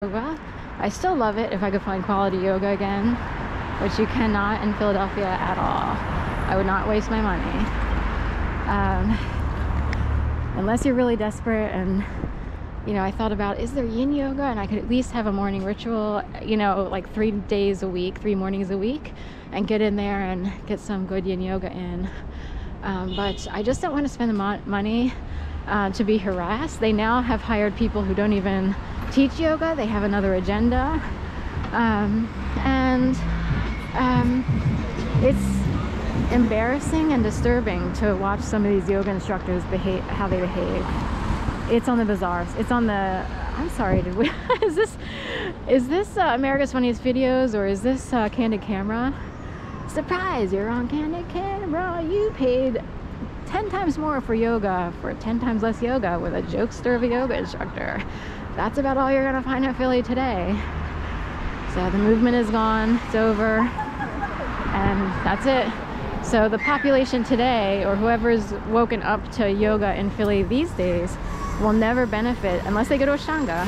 yoga. I still love it if I could find quality yoga again, which you cannot in Philadelphia at all. I would not waste my money. Unless you're really desperate. And you know, I thought about, is there yin yoga and I could at least have a morning ritual, you know, like 3 days a week, 3 mornings a week, and get in there and get some good yin yoga in. But I just don't want to spend the money to be harassed. They now have hired people who don't even teach yoga. They have another agenda. It's embarrassing and disturbing to watch some of these yoga instructors behave, how they behave. It's on the bazaars. It's on the, I'm sorry, did we, is this America's Funniest Videos, or is this Candid Camera? Surprise, you're on Candid Camera. You paid 10 times more for yoga for 10 times less yoga with a jokester of a yoga instructor. That's about all you're gonna find in Philly today. So the movement is gone, it's over, and that's it. So the population today, or whoever's woken up to yoga in Philly these days, will never benefit, unless they go to Ashtanga,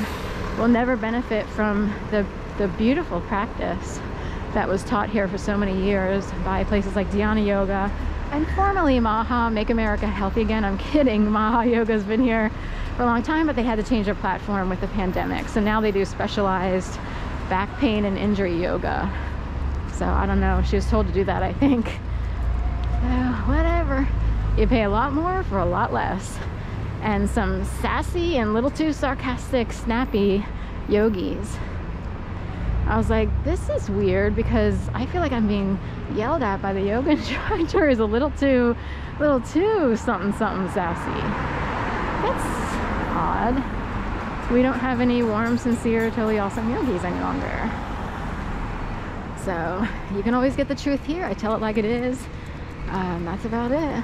will never benefit from the beautiful practice that was taught here for so many years by places like Dhyana Yoga and formerly Maha, Make America Healthy Again. I'm kidding, Maha Yoga's been here for a long time, but they had to change their platform with the pandemic. So now they do specialized back pain and injury yoga. So I don't know, she was told to do that, I think. So whatever. You pay a lot more for a lot less. And some sassy and little too sarcastic, snappy yogis. I was like, this is weird, because I feel like I'm being yelled at by the yoga instructor is a little too something sassy. That's odd. We don't have any warm, sincere, totally awesome yogis any longer. So you can always get the truth here. I tell it like it is. That's about it.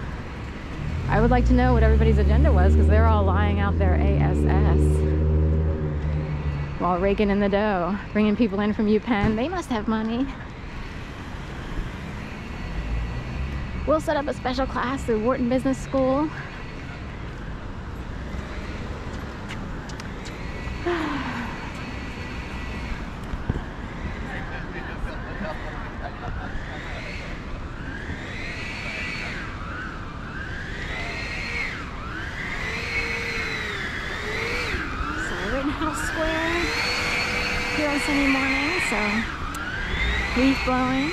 I would like to know what everybody's agenda was, because they're all lying out their ASS while raking in the dough, bringing people in from UPenn. They must have money. We'll set up a special class through Wharton Business School. Square here on Sunday morning, so leaf blowing.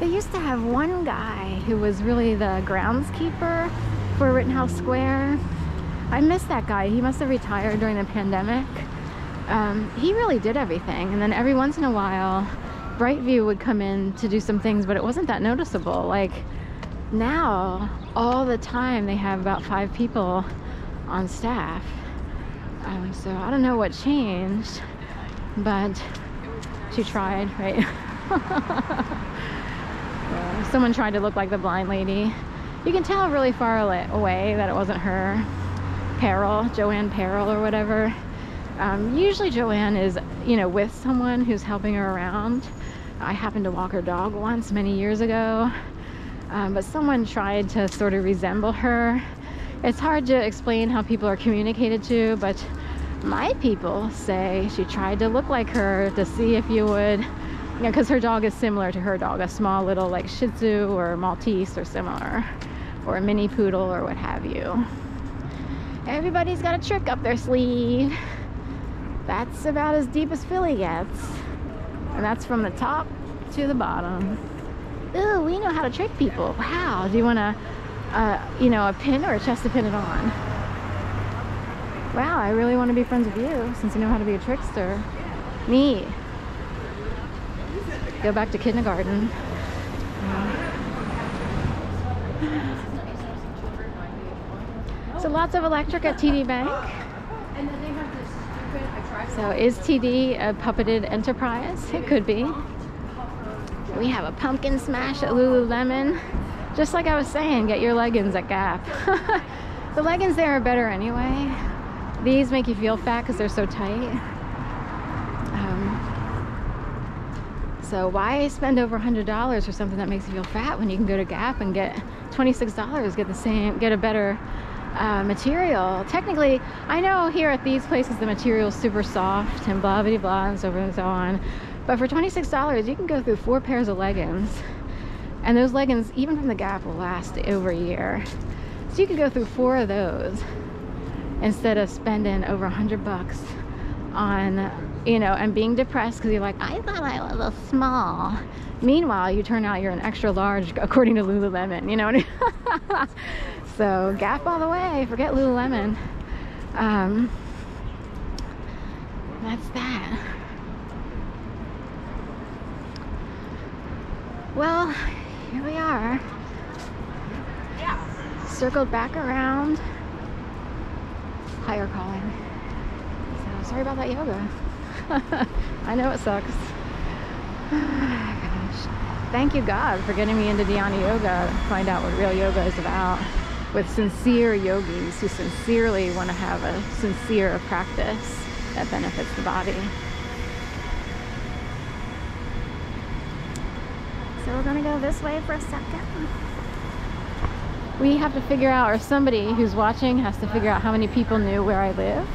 They used to have one guy who was really the groundskeeper for Rittenhouse Square. I miss that guy. He must have retired during the pandemic. He really did everything, and then every once in a while Brightview would come in to do some things, but it wasn't that noticeable. Like now, all the time they have about 5 people on staff. So I don't know what changed, but she tried, right? Someone tried to look like the blind lady. You can tell really far away that it wasn't her. Joanne Peril or whatever. Usually Joanne is, you know, with someone who's helping her around. I happened to walk her dog once many years ago, but someone tried to sort of resemble her. It's hard to explain how people are communicated to, but my people say she tried to look like her to see if you would, you know, because her dog is similar to her dog, a small little like Shih Tzu or Maltese or similar, or a mini poodle or what have you. Everybody's got a trick up their sleeve. That's about as deep as Philly gets, and that's from the top to the bottom. Ooh, we know how to trick people. Wow, do you want to you know, a pin or a chest to pin it on? Wow, I really want to be friends with you since you know how to be a trickster. Me. Go back to kindergarten. So lots of electric at TD Bank. So is TD a puppeted enterprise? It could be. We have a pumpkin smash at Lululemon. Just like I was saying, get your leggings at Gap. The leggings there are better anyway. These make you feel fat because they're so tight. So why spend over $100 for something that makes you feel fat when you can go to Gap and get $26, get a better material. Technically, I know here at these places the material is super soft and blah blah blah and so forth and so on, but for $26 you can go through 4 pairs of leggings, and those leggings even from the Gap will last over a year. So you could go through 4 of those instead of spending over $100 on, you know, and being depressed because you're like, I thought I was a small. Meanwhile, you turn out you're an extra large according to Lululemon, you know what I mean? So Gap all the way, forget Lululemon. That's that. Well, here we are. Circled back around. Higher calling. So sorry about that yoga. I know it sucks. Gosh. Thank you God for getting me into Dhyana yoga to find out what real yoga is about, with sincere yogis who sincerely want to have a sincere practice that benefits the body. So we're gonna go this way for a second. We have to figure out, or somebody who's watching has to figure out how many people knew where I lived.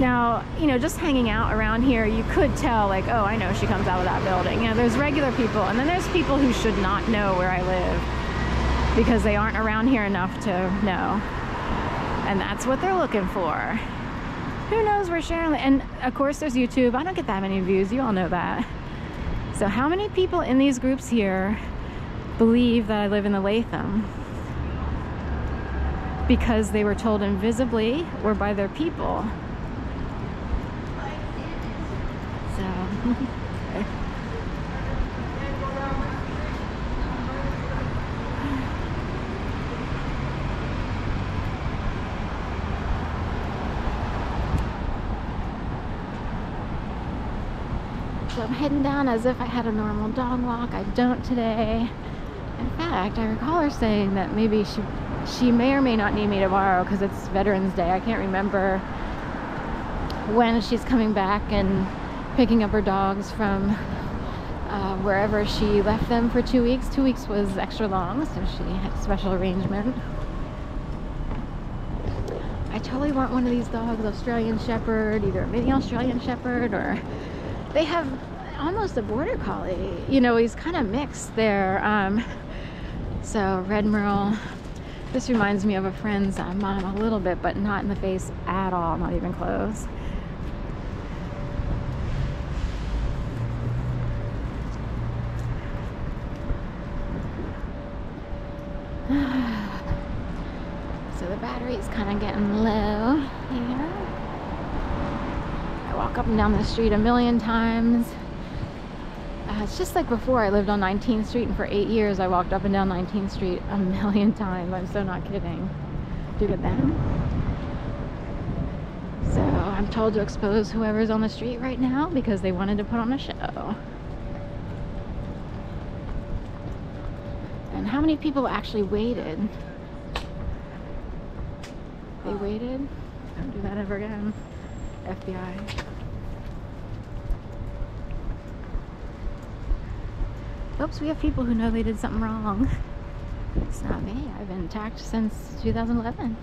Now, you know, just hanging out around here, you could tell, like, oh, I know she comes out of that building. You know, there's regular people, and then there's people who should not know where I live because they aren't around here enough to know. And that's what they're looking for. Who knows where Sharon lives? And of course, there's YouTube. I don't get that many views. You all know that. So how many people in these groups here believe that I live in the Latham? Because they were told invisibly or by their people. So, so I'm heading down as if I had a normal dog walk. I don't today. In fact, I recall her saying that maybe she may or may not need me tomorrow because it's Veterans Day. I can't remember when she's coming back and picking up her dogs from wherever she left them for 2 weeks. 2 weeks was extra long, so she had a special arrangement. I totally want one of these dogs, Australian Shepherd, either a mini Australian Shepherd, or they have almost a border collie. You know, he's kind of mixed there. So Red Merle. This reminds me of a friend's mom a little bit, but not in the face at all, not even close. So the battery's kind of getting low here. I walk up and down the street a million times. It's just like before. I lived on 19th Street, and for 8 years I walked up and down 19th Street a million times. I'm so not kidding. Do you get that? So I'm told to expose whoever's on the street right now because they wanted to put on a show. And how many people actually waited? They waited? Don't do that ever again. FBI. Oops, we have people who know they did something wrong. It's not me. I've been attacked since 2011.